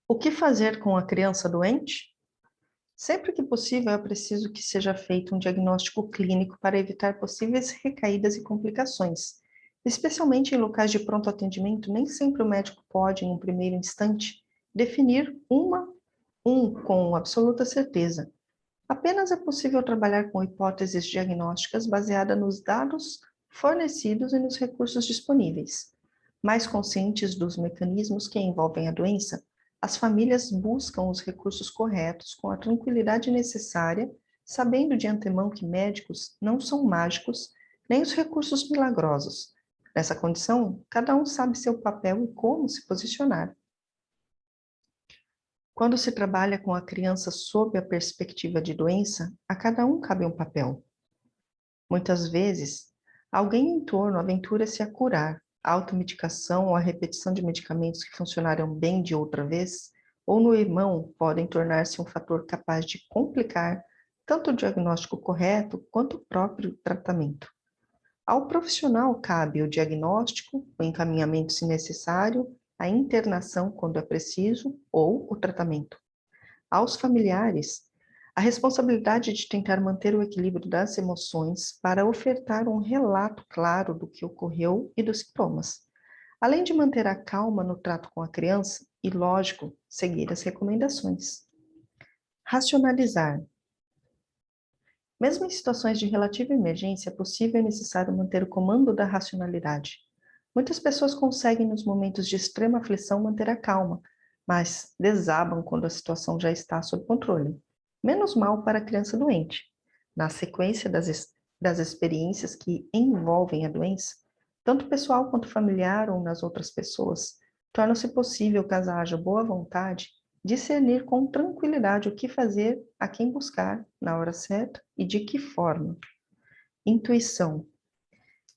O que fazer com a criança doente? Sempre que possível, é preciso que seja feito um diagnóstico clínico para evitar possíveis recaídas e complicações. Especialmente em locais de pronto atendimento, nem sempre o médico pode, em um primeiro instante, definir com absoluta certeza. Apenas é possível trabalhar com hipóteses diagnósticas baseadas nos dados fornecidos e nos recursos disponíveis. Mais conscientes dos mecanismos que envolvem a doença, as famílias buscam os recursos corretos com a tranquilidade necessária, sabendo de antemão que médicos não são mágicos, nem os recursos milagrosos. Nessa condição, cada um sabe seu papel e como se posicionar. Quando se trabalha com a criança sob a perspectiva de doença, a cada um cabe um papel. Muitas vezes, alguém em torno aventura-se a curar, a automedicação ou a repetição de medicamentos que funcionaram bem de outra vez, ou no irmão, podem tornar-se um fator capaz de complicar tanto o diagnóstico correto quanto o próprio tratamento. Ao profissional cabe o diagnóstico, o encaminhamento se necessário, a internação quando é preciso ou o tratamento. Aos familiares, a responsabilidade de tentar manter o equilíbrio das emoções para ofertar um relato claro do que ocorreu e dos sintomas, além de manter a calma no trato com a criança e, lógico, seguir as recomendações. Racionalizar. Mesmo em situações de relativa emergência, é possível e necessário manter o comando da racionalidade. Muitas pessoas conseguem, nos momentos de extrema aflição, manter a calma, mas desabam quando a situação já está sob controle. Menos mal para a criança doente. Na sequência das experiências que envolvem a doença, tanto pessoal quanto familiar ou nas outras pessoas, torna-se possível, caso haja boa vontade, discernir com tranquilidade o que fazer, a quem buscar, na hora certa e de que forma. Intuição.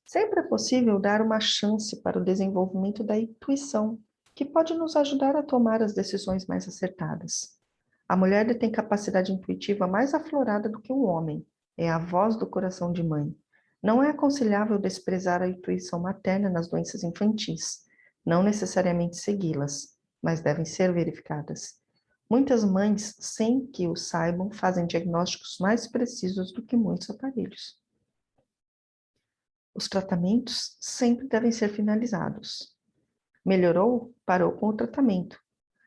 Sempre é possível dar uma chance para o desenvolvimento da intuição, que pode nos ajudar a tomar as decisões mais acertadas. A mulher detém capacidade intuitiva mais aflorada do que o homem, é a voz do coração de mãe. Não é aconselhável desprezar a intuição materna nas doenças infantis, não necessariamente segui-las, mas devem ser verificadas. Muitas mães, sem que o saibam, fazem diagnósticos mais precisos do que muitos aparelhos. Os tratamentos sempre devem ser finalizados. Melhorou? Parou com o tratamento.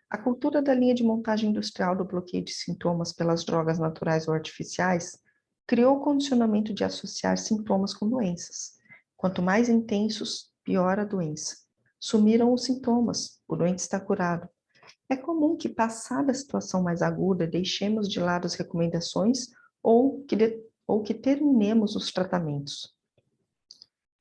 A cultura da linha de montagem industrial do bloqueio de sintomas pelas drogas naturais ou artificiais criou o condicionamento de associar sintomas com doenças. Quanto mais intensos, pior a doença. Sumiram os sintomas, o doente está curado. É comum que, passada a situação mais aguda, deixemos de lado as recomendações ou que terminemos os tratamentos.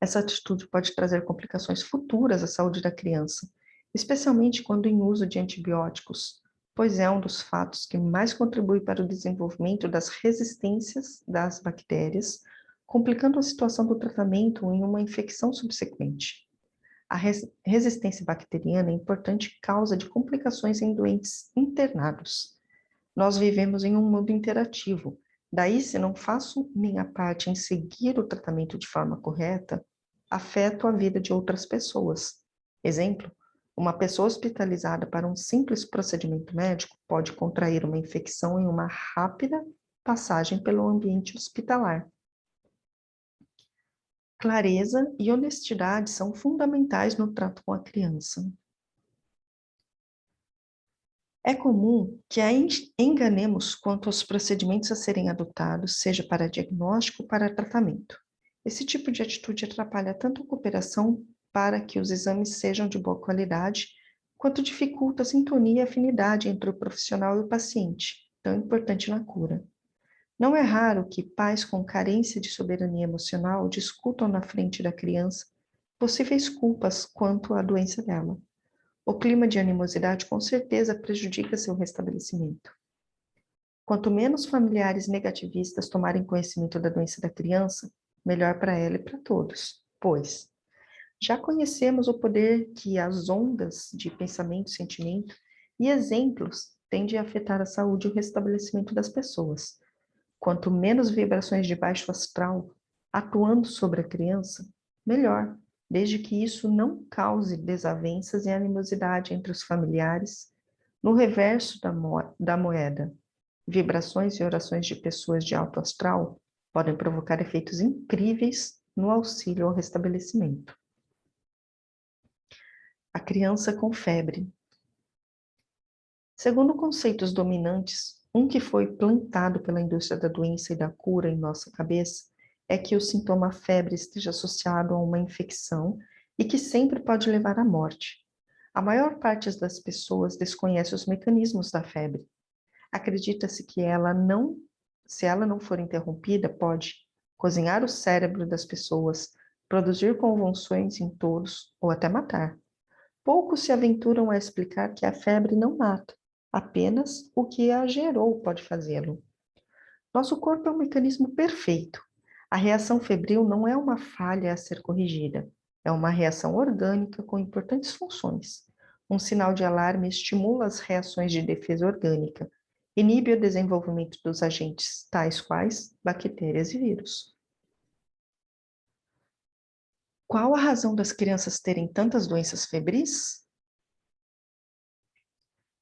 Essa atitude pode trazer complicações futuras à saúde da criança, especialmente quando em uso de antibióticos, pois é um dos fatos que mais contribui para o desenvolvimento das resistências das bactérias, complicando a situação do tratamento em uma infecção subsequente. A resistência bacteriana é importante causa de complicações em doentes internados. Nós vivemos em um mundo interativo, daí, se não faço minha parte em seguir o tratamento de forma correta, afeto a vida de outras pessoas. Exemplo, uma pessoa hospitalizada para um simples procedimento médico pode contrair uma infecção em uma rápida passagem pelo ambiente hospitalar. Clareza e honestidade são fundamentais no trato com a criança. É comum que a enganemos quanto aos procedimentos a serem adotados, seja para diagnóstico ou para tratamento. Esse tipo de atitude atrapalha tanto a cooperação para que os exames sejam de boa qualidade, quanto dificulta a sintonia e afinidade entre o profissional e o paciente, tão importante na cura. Não é raro que pais com carência de soberania emocional discutam na frente da criança possíveis culpas quanto à doença dela. O clima de animosidade com certeza prejudica seu restabelecimento. Quanto menos familiares negativistas tomarem conhecimento da doença da criança, melhor para ela e para todos, pois já conhecemos o poder que as ondas de pensamento, sentimento e exemplos têm de afetar a saúde e o restabelecimento das pessoas. Quanto menos vibrações de baixo astral atuando sobre a criança, melhor, desde que isso não cause desavenças e animosidade entre os familiares, No reverso da moeda, vibrações e orações de pessoas de alto astral podem provocar efeitos incríveis no auxílio ao restabelecimento. A criança com febre. Segundo conceitos dominantes, um que foi plantado pela indústria da doença e da cura em nossa cabeça é que o sintoma febre esteja associado a uma infecção e que sempre pode levar à morte. A maior parte das pessoas desconhece os mecanismos da febre. Acredita-se que se ela não for interrompida, pode cozinhar o cérebro das pessoas, produzir convulsões em todos ou até matar. Poucos se aventuram a explicar que a febre não mata, apenas o que a gerou pode fazê-lo. Nosso corpo é um mecanismo perfeito. A reação febril não é uma falha a ser corrigida, é uma reação orgânica com importantes funções. Um sinal de alarme estimula as reações de defesa orgânica, inibe o desenvolvimento dos agentes tais quais bactérias e vírus. Qual a razão das crianças terem tantas doenças febris?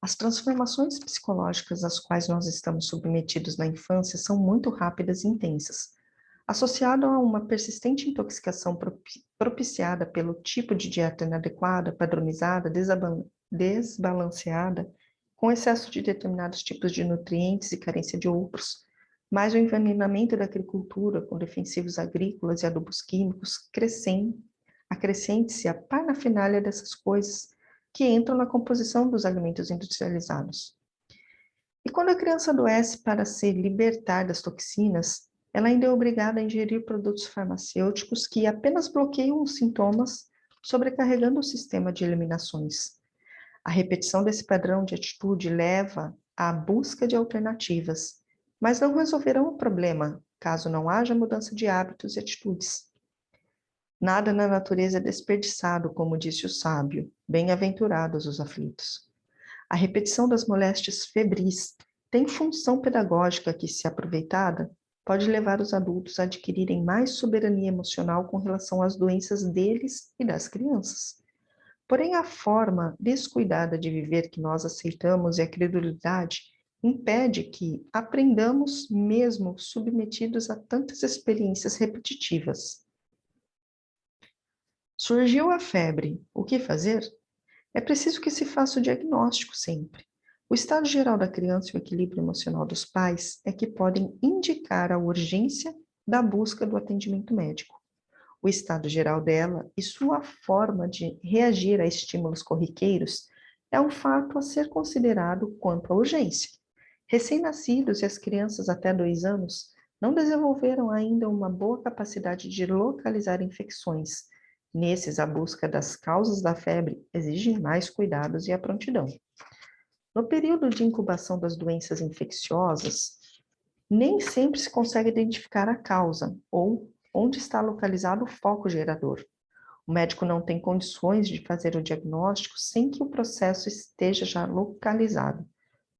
As transformações psicológicas às quais nós estamos submetidos na infância são muito rápidas e intensas. Associado a uma persistente intoxicação propiciada pelo tipo de dieta inadequada, padronizada, desbalanceada, com excesso de determinados tipos de nutrientes e carência de outros, mais o envenenamento da agricultura com defensivos agrícolas e adubos químicos, acrescente-se a parafernália dessas coisas que entram na composição dos alimentos industrializados. E quando a criança adoece para se libertar das toxinas, ela ainda é obrigada a ingerir produtos farmacêuticos que apenas bloqueiam os sintomas, sobrecarregando o sistema de eliminações. A repetição desse padrão de atitude leva à busca de alternativas, mas não resolverão o problema, caso não haja mudança de hábitos e atitudes. Nada na natureza é desperdiçado, como disse o sábio, bem-aventurados os aflitos. A repetição das moléstias febris tem função pedagógica que, se aproveitada, pode levar os adultos a adquirirem mais soberania emocional com relação às doenças deles e das crianças. Porém, a forma descuidada de viver que nós aceitamos e a credulidade impede que aprendamos mesmo submetidos a tantas experiências repetitivas. Surgiu a febre, o que fazer? É preciso que se faça o diagnóstico sempre. O estado geral da criança e o equilíbrio emocional dos pais é que podem indicar a urgência da busca do atendimento médico. O estado geral dela e sua forma de reagir a estímulos corriqueiros é um fato a ser considerado quanto à urgência. Recém-nascidos e as crianças até 2 anos não desenvolveram ainda uma boa capacidade de localizar infecções. Nesses, a busca das causas da febre exige mais cuidados e a prontidão. No período de incubação das doenças infecciosas, nem sempre se consegue identificar a causa ou onde está localizado o foco gerador. O médico não tem condições de fazer o diagnóstico sem que o processo esteja já localizado,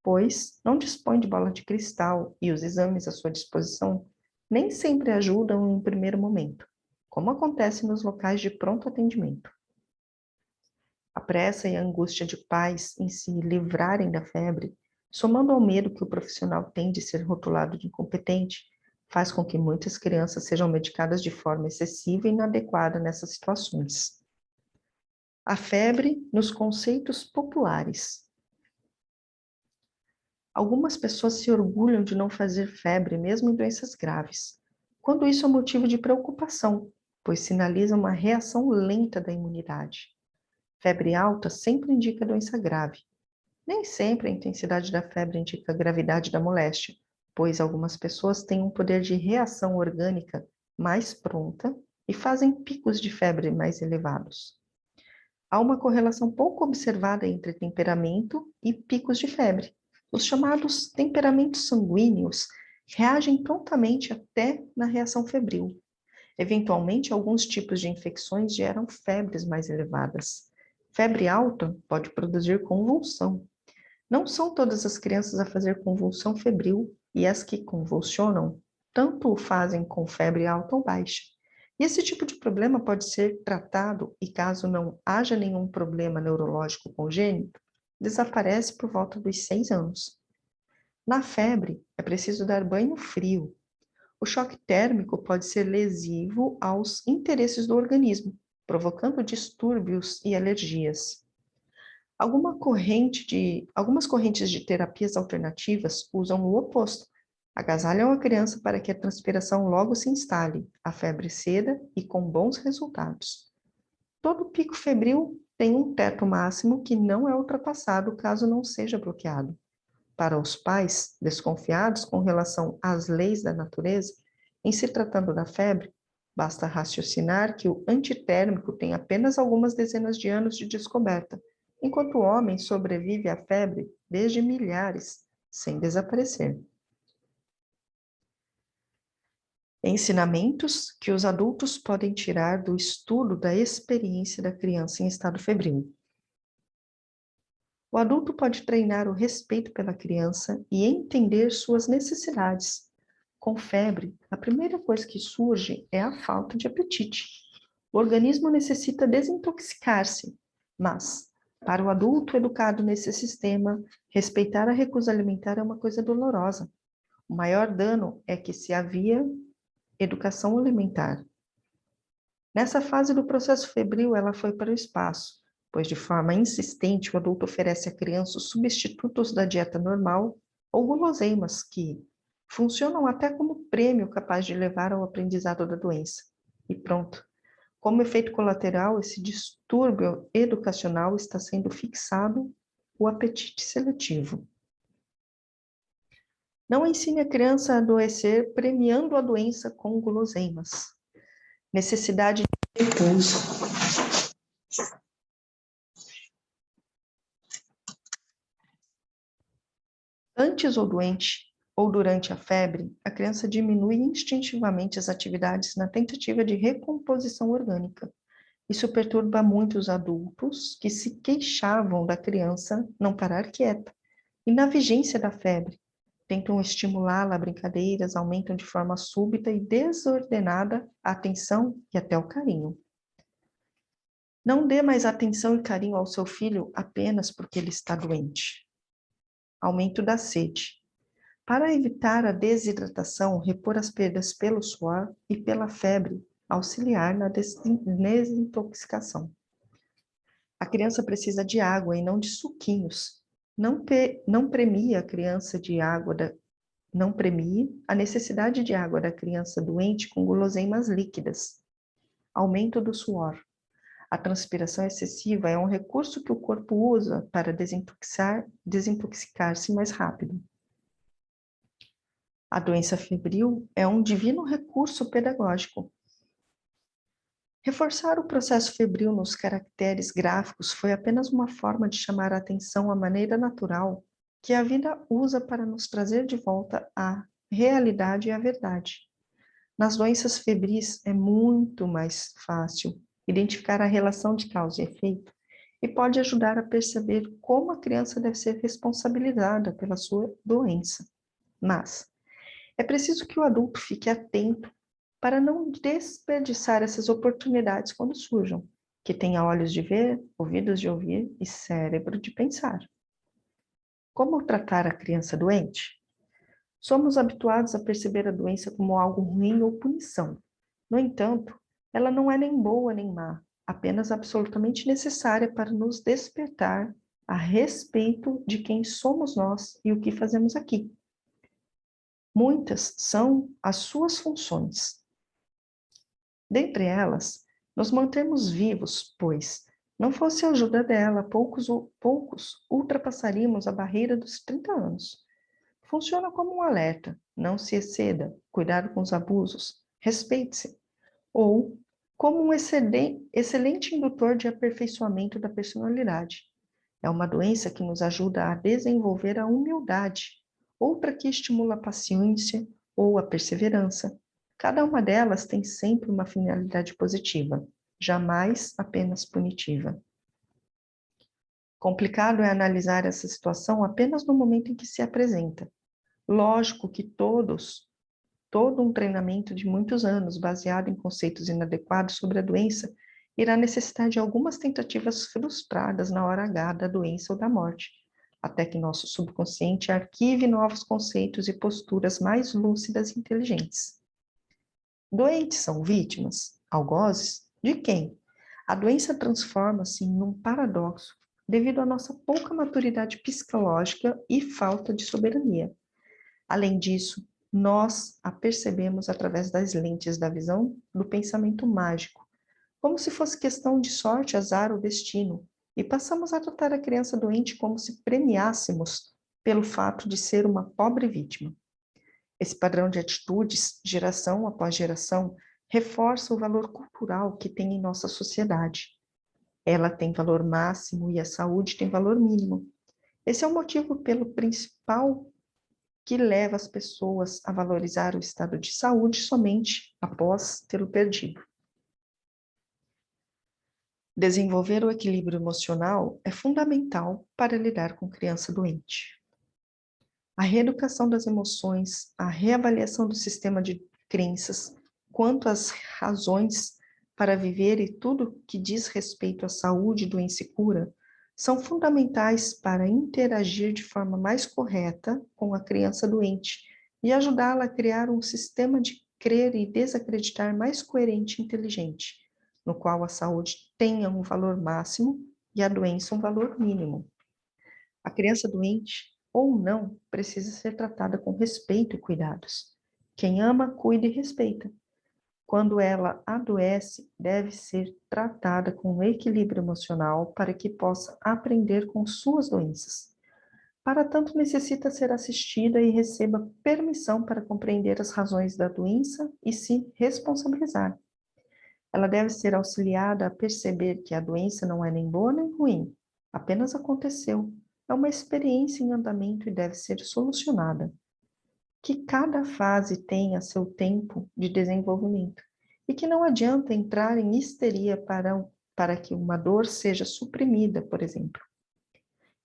pois não dispõe de bola de cristal e os exames à sua disposição nem sempre ajudam em um primeiro momento, como acontece nos locais de pronto atendimento. A pressa e a angústia de pais em se livrarem da febre, somando ao medo que o profissional tem de ser rotulado de incompetente, faz com que muitas crianças sejam medicadas de forma excessiva e inadequada nessas situações. A febre nos conceitos populares. Algumas pessoas se orgulham de não fazer febre, mesmo em doenças graves, quando isso é motivo de preocupação, pois sinaliza uma reação lenta da imunidade. Febre alta sempre indica doença grave. Nem sempre a intensidade da febre indica a gravidade da moléstia, pois algumas pessoas têm um poder de reação orgânica mais pronta e fazem picos de febre mais elevados. Há uma correlação pouco observada entre temperamento e picos de febre. Os chamados temperamentos sanguíneos reagem prontamente até na reação febril. Eventualmente, alguns tipos de infecções geram febres mais elevadas. Febre alta pode produzir convulsão. Não são todas as crianças a fazer convulsão febril, e as que convulsionam tanto o fazem com febre alta ou baixa. E esse tipo de problema pode ser tratado e, caso não haja nenhum problema neurológico congênito, desaparece por volta dos 6 anos. Na febre, é preciso dar banho frio. O choque térmico pode ser lesivo aos interesses do organismo, provocando distúrbios e alergias. Algumas correntes de terapias alternativas usam o oposto. Agasalham a criança para que a transpiração logo se instale, a febre ceda e com bons resultados. Todo pico febril tem um teto máximo que não é ultrapassado caso não seja bloqueado. Para os pais desconfiados com relação às leis da natureza, em se tratando da febre, basta raciocinar que o antitérmico tem apenas algumas dezenas de anos de descoberta, enquanto o homem sobrevive à febre desde milhares, sem desaparecer. Ensinamentos que os adultos podem tirar do estudo da experiência da criança em estado febril. O adulto pode treinar o respeito pela criança e entender suas necessidades. Com febre, a primeira coisa que surge é a falta de apetite. O organismo necessita desintoxicar-se, mas, para o adulto educado nesse sistema, respeitar a recusa alimentar é uma coisa dolorosa. O maior dano é que se havia educação alimentar. Nessa fase do processo febril, ela foi para o espaço, pois de forma insistente o adulto oferece à criança os substitutos da dieta normal ou guloseimas que funcionam até como prêmio capaz de levar ao aprendizado da doença. E pronto. Como efeito colateral, esse distúrbio educacional está sendo fixado, o apetite seletivo. Não ensine a criança a adoecer premiando a doença com guloseimas. Necessidade de repouso. Antes ou doente, ou durante a febre, a criança diminui instintivamente as atividades na tentativa de recomposição orgânica. Isso perturba muito os adultos que se queixavam da criança não parar quieta. E na vigência da febre, tentam estimulá-la a brincadeiras, aumentam de forma súbita e desordenada a atenção e até o carinho. Não dê mais atenção e carinho ao seu filho apenas porque ele está doente. Aumento da sede. Para evitar a desidratação, repor as perdas pelo suor e pela febre, auxiliar na desintoxicação. A criança precisa de água e não de suquinhos. Não premie a criança de água não premie a necessidade de água da criança doente com guloseimas líquidas. Aumento do suor. A transpiração excessiva é um recurso que o corpo usa para desintoxicar-se mais rápido. A doença febril é um divino recurso pedagógico. Reforçar o processo febril nos caracteres gráficos foi apenas uma forma de chamar a atenção à maneira natural que a vida usa para nos trazer de volta à realidade e à verdade. Nas doenças febris é muito mais fácil identificar a relação de causa e efeito e pode ajudar a perceber como a criança deve ser responsabilizada pela sua doença. Mas é preciso que o adulto fique atento para não desperdiçar essas oportunidades quando surjam, que tenha olhos de ver, ouvidos de ouvir e cérebro de pensar. Como tratar a criança doente? Somos habituados a perceber a doença como algo ruim ou punição. No entanto, ela não é nem boa nem má, apenas absolutamente necessária para nos despertar a respeito de quem somos nós e o que fazemos aqui. Muitas são as suas funções. Dentre elas, nos mantemos vivos, pois, não fosse a ajuda dela, poucos ultrapassaríamos a barreira dos 30 anos. Funciona como um alerta, não se exceda, cuidado com os abusos, respeite-se. Ou como um excelente indutor de aperfeiçoamento da personalidade. É uma doença que nos ajuda a desenvolver a humildade, outra que estimula a paciência ou a perseverança. Cada uma delas tem sempre uma finalidade positiva, jamais apenas punitiva. Complicado é analisar essa situação apenas no momento em que se apresenta. Lógico que todo um treinamento de muitos anos, baseado em conceitos inadequados sobre a doença, irá necessitar de algumas tentativas frustradas na hora H da doença ou da morte, até que nosso subconsciente arquive novos conceitos e posturas mais lúcidas e inteligentes. Doentes são vítimas, algozes, de quem? A doença transforma-se em um paradoxo devido à nossa pouca maturidade psicológica e falta de soberania. Além disso, nós a percebemos através das lentes da visão do pensamento mágico, como se fosse questão de sorte, azar ou destino, e passamos a tratar a criança doente como se premiássemos pelo fato de ser uma pobre vítima. Esse padrão de atitudes, geração após geração, reforça o valor cultural que tem em nossa sociedade. Ela tem valor máximo e a saúde tem valor mínimo. Esse é o motivo pelo principal que leva as pessoas a valorizar o estado de saúde somente após tê-lo perdido. Desenvolver o equilíbrio emocional é fundamental para lidar com criança doente. A reeducação das emoções, a reavaliação do sistema de crenças quanto às razões para viver e tudo que diz respeito à saúde, doença e cura, são fundamentais para interagir de forma mais correta com a criança doente e ajudá-la a criar um sistema de crer e desacreditar mais coerente e inteligente, no qual a saúde tenha um valor máximo e a doença um valor mínimo. A criança doente, ou não, precisa ser tratada com respeito e cuidados. Quem ama, cuida e respeita. Quando ela adoece, deve ser tratada com equilíbrio emocional para que possa aprender com suas doenças. Para tanto, necessita ser assistida e receba permissão para compreender as razões da doença e se responsabilizar. Ela deve ser auxiliada a perceber que a doença não é nem boa nem ruim, apenas aconteceu. É uma experiência em andamento e deve ser solucionada. Que cada fase tenha seu tempo de desenvolvimento e que não adianta entrar em histeria para que uma dor seja suprimida, por exemplo.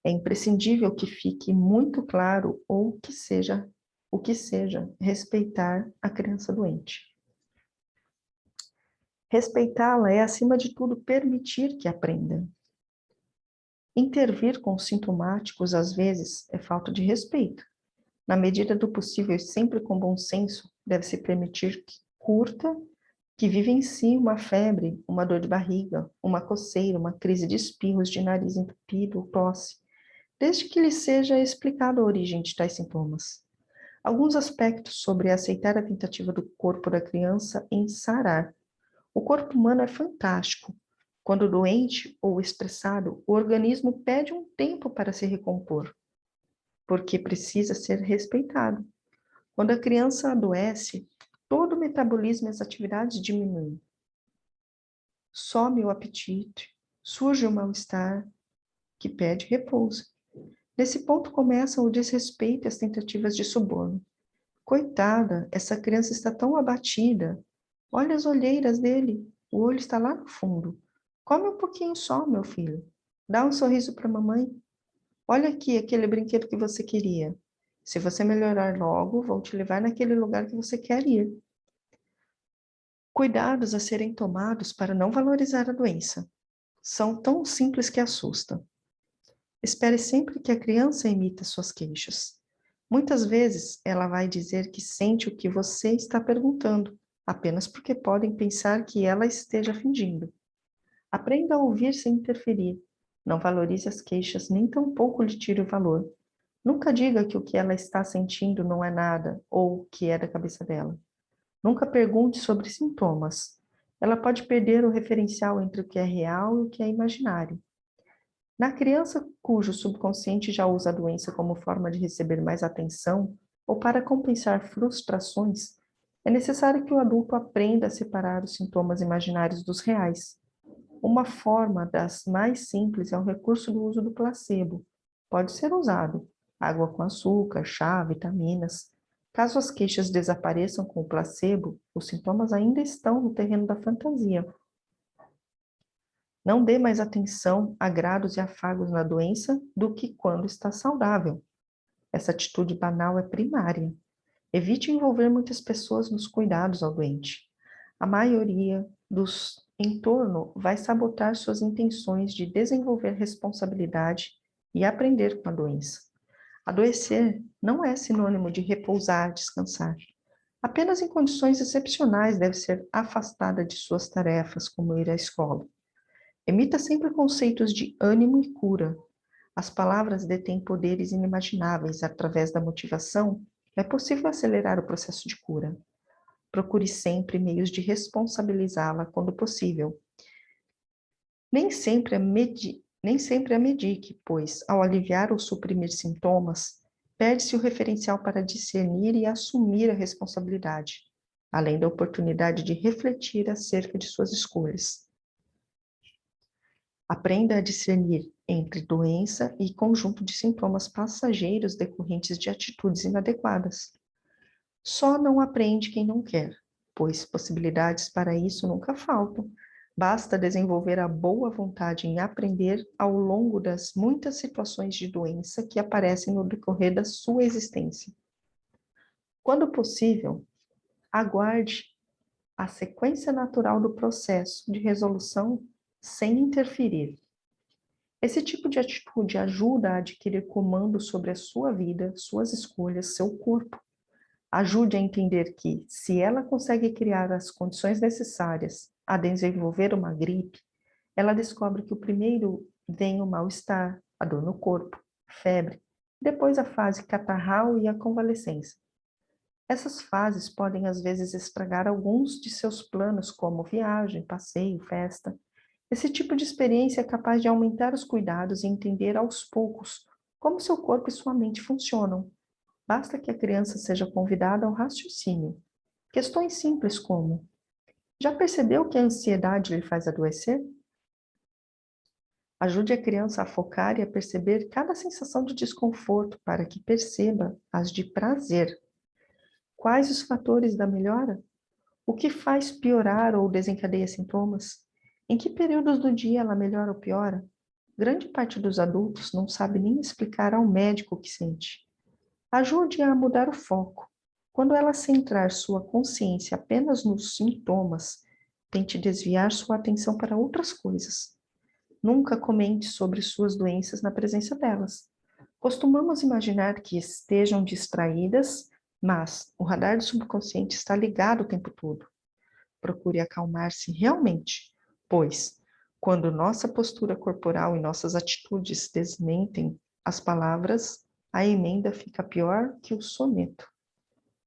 É imprescindível que fique muito claro o que seja respeitar a criança doente. Respeitá-la é, acima de tudo, permitir que aprenda. Intervir com os sintomáticos, às vezes, é falta de respeito. Na medida do possível e sempre com bom senso, deve-se permitir que vivencie uma febre, uma dor de barriga, uma coceira, uma crise de espirros, de nariz entupido, tosse, desde que lhe seja explicada a origem de tais sintomas. Alguns aspectos sobre aceitar a tentativa do corpo da criança em sarar. O corpo humano é fantástico. Quando doente ou estressado, o organismo pede um tempo para se recompor, porque precisa ser respeitado. Quando a criança adoece, todo o metabolismo e as atividades diminuem. Some o apetite, surge o mal-estar, que pede repouso. Nesse ponto começam o desrespeito e as tentativas de suborno. Coitada, essa criança está tão abatida. Olha as olheiras dele, o olho está lá no fundo. Come um pouquinho só, meu filho. Dá um sorriso para a mamãe. Olha aqui aquele brinquedo que você queria. Se você melhorar logo, vou te levar naquele lugar que você quer ir. Cuidados a serem tomados para não valorizar a doença. São tão simples que assustam. Espere sempre que a criança emita suas queixas. Muitas vezes ela vai dizer que sente o que você está perguntando, apenas porque podem pensar que ela esteja fingindo. Aprenda a ouvir sem interferir. Não valorize as queixas, nem tampouco lhe tire o valor. Nunca diga que o que ela está sentindo não é nada, ou que é da cabeça dela. Nunca pergunte sobre sintomas. Ela pode perder o referencial entre o que é real e o que é imaginário. Na criança cujo subconsciente já usa a doença como forma de receber mais atenção ou para compensar frustrações, é necessário que o adulto aprenda a separar os sintomas imaginários dos reais. Uma forma das mais simples é o recurso do uso do placebo. Pode ser usado água com açúcar, chá, vitaminas. Caso as queixas desapareçam com o placebo, os sintomas ainda estão no terreno da fantasia. Não dê mais atenção, agrados e afagos na doença do que quando está saudável. Essa atitude banal é primária. Evite envolver muitas pessoas nos cuidados ao doente. A maioria do entorno vai sabotar suas intenções de desenvolver responsabilidade e aprender com a doença. Adoecer não é sinônimo de repousar, descansar. Apenas em condições excepcionais deve ser afastada de suas tarefas, como ir à escola. Emita sempre conceitos de ânimo e cura. As palavras detêm poderes inimagináveis. Através da motivação, é possível acelerar o processo de cura. Procure sempre meios de responsabilizá-la quando possível. Nem sempre a medique, pois, ao aliviar ou suprimir sintomas, perde-se o referencial para discernir e assumir a responsabilidade, além da oportunidade de refletir acerca de suas escolhas. Aprenda a discernir entre doença e conjunto de sintomas passageiros decorrentes de atitudes inadequadas. Só não aprende quem não quer, pois possibilidades para isso nunca faltam. Basta desenvolver a boa vontade em aprender ao longo das muitas situações de doença que aparecem no decorrer da sua existência. Quando possível, aguarde a sequência natural do processo de resolução sem interferir. Esse tipo de atitude ajuda a adquirir comando sobre a sua vida, suas escolhas, seu corpo. Ajude a entender que, se ela consegue criar as condições necessárias a desenvolver uma gripe, ela descobre que o primeiro vem o mal-estar, a dor no corpo, febre, depois a fase catarral e a convalescência. Essas fases podem às vezes estragar alguns de seus planos, como viagem, passeio, festa. Esse tipo de experiência é capaz de aumentar os cuidados e entender aos poucos como seu corpo e sua mente funcionam. Basta que a criança seja convidada ao raciocínio. Questões simples como: já percebeu que a ansiedade lhe faz adoecer? Ajude a criança a focar e a perceber cada sensação de desconforto para que perceba as de prazer. Quais os fatores da melhora? O que faz piorar ou desencadeia sintomas? Em que períodos do dia ela melhora ou piora? Grande parte dos adultos não sabe nem explicar ao médico o que sente. Ajude a mudar o foco. Quando ela centrar sua consciência apenas nos sintomas, tente desviar sua atenção para outras coisas. Nunca comente sobre suas doenças na presença delas. Costumamos imaginar que estejam distraídas, mas o radar do subconsciente está ligado o tempo todo. Procure acalmar-se realmente, pois, quando nossa postura corporal e nossas atitudes desmentem as palavras, a emenda fica pior que o soneto.